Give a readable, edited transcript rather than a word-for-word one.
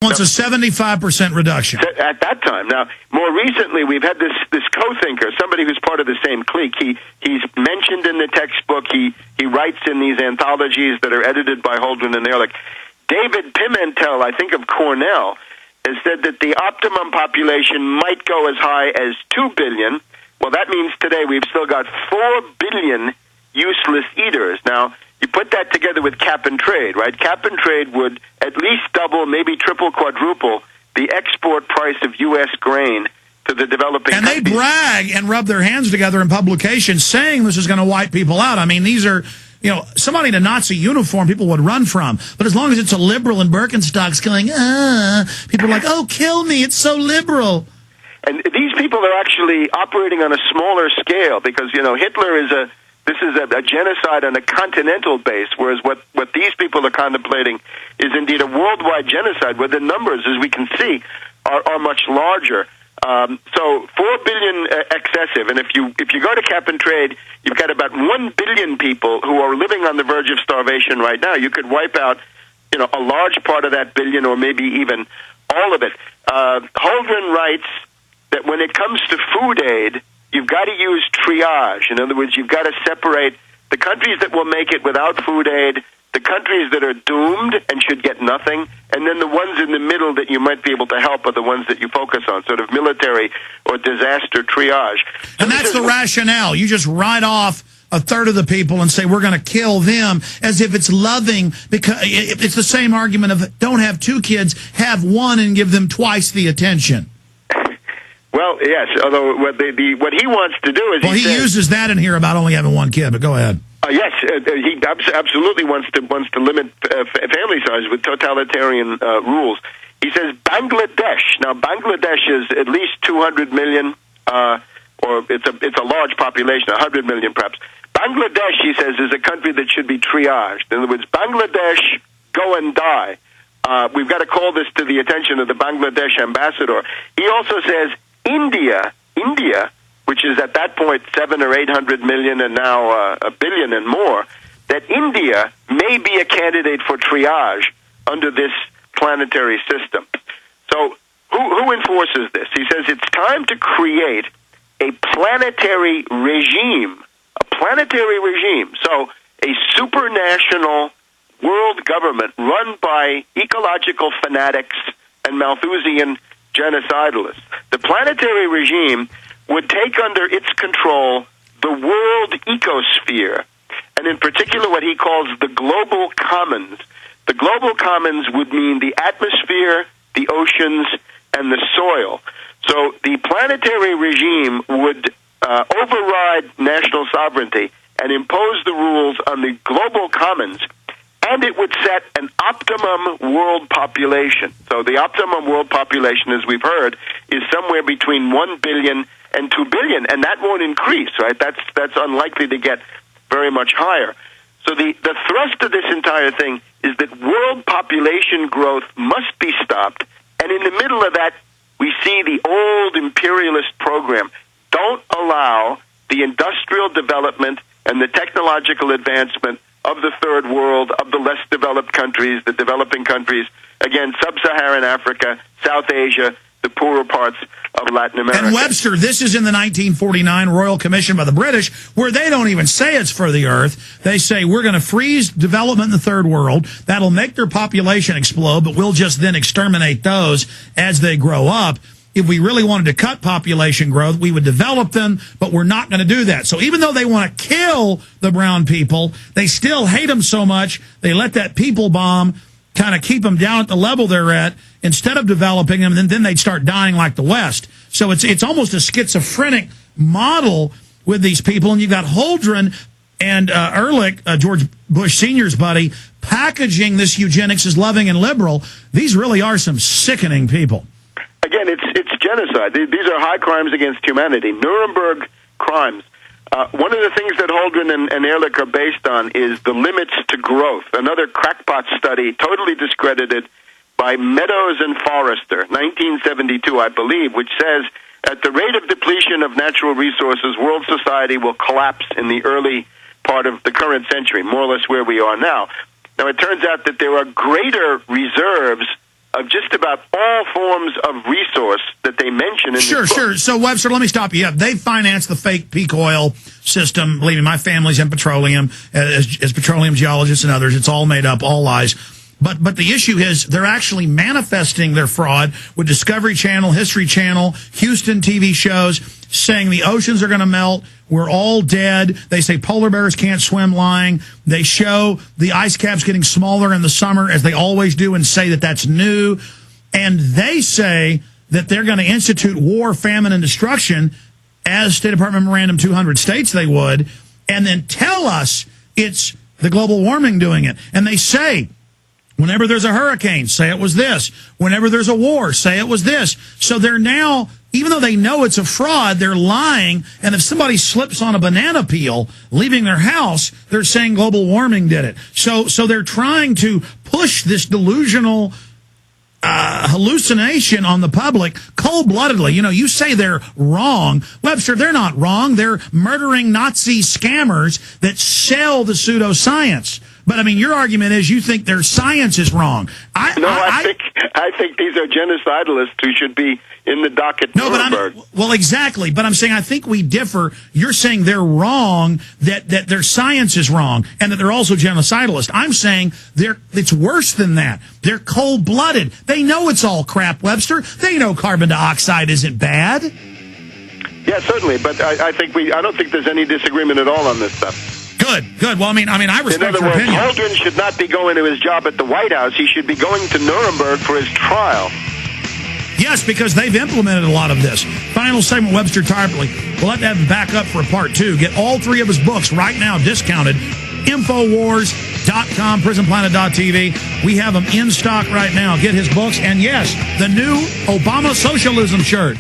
Wants a 75% reduction. At that time. Now, more recently, we've had this co-thinker, somebody who's part of the same clique. He's mentioned in the textbook. He writes in these anthologies that are edited by Holdren and Ehrlich. David Pimentel, I think of Cornell, has said that the optimum population might go as high as 2 billion. Well, that means today we've still got 4 billion useless eaters. Now, you put that together with cap and trade, right? Cap and trade would at least double, maybe triple, quadruple the export price of U.S. grain to the developing countries. And they brag and rub their hands together in publications saying this is going to wipe people out. I mean, these are, somebody in a Nazi uniform people would run from. But as long as it's a liberal in Birkenstocks going, people are like, oh, kill me, it's so liberal. And these people are actually operating on a smaller scale because, Hitler is a genocide on a continental base, whereas what these people are contemplating is indeed a worldwide genocide, where the numbers, as we can see, are much larger. So 4 billion excessive, and if you go to cap and trade, you've got about 1 billion people who are living on the verge of starvation right now. You could wipe out, a large part of that billion, or maybe even all of it. Holdren writes that when it comes to food aid, you've got to use triage. In other words, you've got to separate the countries that will make it without food aid, the countries that are doomed and should get nothing, and then the ones in the middle that you might be able to help are the ones that you focus on, sort of military or disaster triage. And that's the rationale. You just write off a third of the people and say we're going to kill them as if it's loving, because it's the same argument of don't have 2 kids, have 1 and give them twice the attention. Well, yes, although what he wants to do is he uses that in here about only having 1 kid, but go ahead. Yes, he absolutely wants to limit family size with totalitarian rules. He says Bangladesh. Now, Bangladesh is at least 200 million, or it's a large population, 100 million perhaps. Bangladesh, he says, is a country that should be triaged. In other words, Bangladesh, go and die. We've got to call this to the attention of the Bangladesh ambassador. He also says India, which is at that point 700 or 800 million and now a billion and more, that India may be a candidate for triage under this planetary system. So who enforces this? He says it's time to create a planetary regime. So a supranational world government run by ecological fanatics and Malthusian genocidalists. The planetary regime would take under its control the world ecosphere, and in particular what he calls the global commons. The global commons would mean the atmosphere, the oceans, and the soil. So the planetary regime would override national sovereignty and impose the rules on the global commons, and it would set an optimum world population. So the optimum world population, as we've heard, is somewhere between 1 billion and 2 billion, and that won't increase, right? That's unlikely to get very much higher. So the thrust of this entire thing is that world population growth must be stopped, and in the middle of that, we see the old imperialist program. Don't allow the industrial development and the technological advancement of the third world, of the less developed countries, the developing countries, again, sub-Saharan Africa, South Asia, the poorer parts of Latin America. And Webster, this is in the 1949 Royal Commission by the British, where they don't even say it's for the earth. They say we're going to freeze development in the third world. That'll make their population explode, but we'll just then exterminate those as they grow up. If we really wanted to cut population growth, we would develop them, but we're not going to do that. So even though they want to kill the brown people, they still hate them so much, they let that people bomb kind of keep them down at the level they're at instead of developing them, and then they'd start dying like the West. So it's almost a schizophrenic model with these people, and you've got Holdren and Ehrlich, George Bush Sr.'s buddy, packaging this eugenics as loving and liberal. These really are some sickening people. Again, it's genocide. These are high crimes against humanity, Nuremberg crimes. One of the things that Holdren and Ehrlich are based on is the limits to growth. Another crackpot study, totally discredited by Meadows and Forrester, 1972, I believe, which says at the rate of depletion of natural resources, world society will collapse in the early part of the current century, more or less where we are now. Now, it turns out that there are greater reserves of just about all forms of resource that they mention in this book. Sure. So, Webster, let me stop you. Yeah, they financed the fake peak oil system. Believe me, my family's in petroleum, as petroleum geologists and others. It's all made up, all lies. But the issue is they're actually manifesting their fraud with Discovery Channel, History Channel, Houston TV shows, saying the oceans are going to melt. We're all dead. They say polar bears can't swim, lying. They show the ice caps getting smaller in the summer, as they always do, and say that that's new. And they say that they're going to institute war, famine, and destruction, as State Department Memorandum 200 states they would, and then tell us it's the global warming doing it. And they say, whenever there's a hurricane, say it was this. Whenever there's a war, say it was this. So they're now, even though they know it's a fraud, they're lying. And if somebody slips on a banana peel leaving their house, they're saying global warming did it. So they're trying to push this delusional hallucination on the public cold-bloodedly. You know, you say they're wrong. Webster, they're not wrong. They're murdering Nazi scammers that sell the pseudoscience. But, I mean, your argument is you think their science is wrong. I think these are genocidalists who should be in the dock at Nuremberg. Well, exactly. But I'm saying I think we differ. You're saying they're wrong, that their science is wrong, and that they're also genocidalists. I'm saying it's worse than that. They're cold-blooded. They know it's all crap, Webster. They know carbon dioxide isn't bad. Yeah, certainly. But I don't think there's any disagreement at all on this stuff. Good. Well, I mean, I respect your opinion. In other words, Holdren should not be going to his job at the White House. He should be going to Nuremberg for his trial. Yes, because they've implemented a lot of this. Final segment, Webster Tarpley. We'll have to have him back up for a part 2. Get all 3 of his books right now discounted. Infowars.com, prisonplanet.tv. We have them in stock right now. Get his books. And yes, the new Obama Socialism shirt.